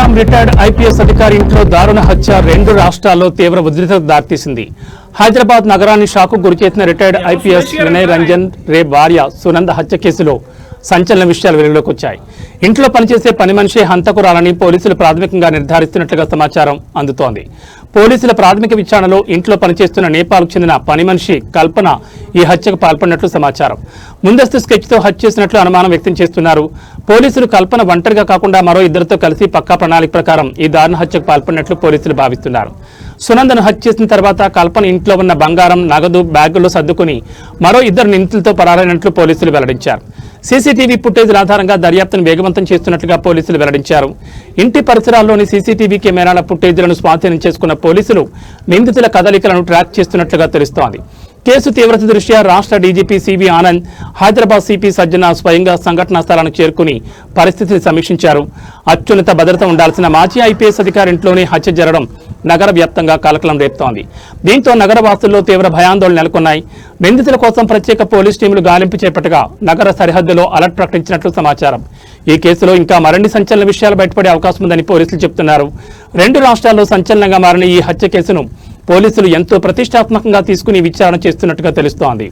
Nizam retired IPS అధికారి ఇంట్లో దారుణ హత్య రెండు రాష్ట్రాల్లో తీవ్ర ఉద్రిక్తతకు దారితీసింది. హైదరాబాద్ నగరాన్ని షాకు గురిచేసిన రిటైర్డ్ ఐపీఎస్ వినయ్ రంజన్ రే భార్య సునంద హత్య కేసులో సంచలన విషయాలు వెలుగులోకి వచ్చాయి. ఇంట్లో పనిచేసే పని మనిషి హంతకురాలని పోలీసులు ప్రాథమికంగా నిర్ధారిస్తున్నట్లుగా సమాచారం అందుతోంది. పోలీసుల ప్రాథమిక విచారణలో ఇంట్లో పనిచేస్తున్న నేపాల్కు చెందిన పని మనిషి కల్పన ఈ హత్యకు పాల్పడినట్లు సమాచారం. ముందస్తు స్కెచ్తో హత్య చేసినట్లు అనుమానం వ్యక్తం చేస్తున్నారు. పోలీసులు కల్పన ఒంటరిగా కాకుండా మరో ఇద్దరితో కలిసి పక్కా ప్రణాళిక ప్రకారం ఈ దారుణ హత్యకు పాల్పడినట్లు పోలీసులు భావిస్తున్నారు. సునందను హత్య చేసిన తర్వాత కల్పన ఇంట్లో ఉన్న బంగారం, నగదు బ్యాగుల్లో సర్దుకుని మరో ఇద్దరు నిందితులతో పరారైనట్లు పోలీసులు వెల్లడించారు. సీసీటీవీ ఫుటేజ్ల ఆధారంగా దర్యాప్తును వేగవంతం చేస్తున్నట్లుగా పోలీసులు వెల్లడించారు. ఇంటి పరిసరాల్లోని సీసీటీవీ కెమెరాల ఫుటేజ్లను స్వాధీనం చేసుకున్న పోలీసులు నిందితుల కదలికలను ట్రాక్ చేస్తున్నట్లుగా తెలుస్తోంది. కేసు తీవ్రత దృష్ట్యా రాష్ట్ర DGP CV Anand, Hyderabad CP Sajjana స్వయంగా సంఘటనా స్థలానికి చేరుకుని పరిస్థితిని సమీక్షించారు. అత్యున్నత భద్రత ఉండాల్సిన మాజీ ఐపీఎస్ అధికారి ఇంట్లోనే హత్య జరగడం నగర వ్యాప్తంగా కలకలం రేపుతోంది. దీంతో నగర వాసుల్లో తీవ్ర భయాందోళన నెలకొన్నాయి. నిందితుల కోసం ప్రత్యేక పోలీస్ టీములు గాలింపు చేపట్టగా నగర సరిహద్దులో అలర్ట్ ప్రకటించినట్లు సమాచారం. ఈ కేసులో ఇంకా మరిన్ని సంచలన విషయాలు బయటపడే అవకాశం ఉందని పోలీసులు చెబుతున్నారు. రెండు రాష్ట్రాల్లో సంచలనంగా మారిన ఈ హత్య కేసును పోలీసులు ఎంతో ప్రతిష్టాత్మకంగా తీసుకుని విచారణ చేస్తున్నట్టుగా తెలుస్తోంది.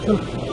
Sure.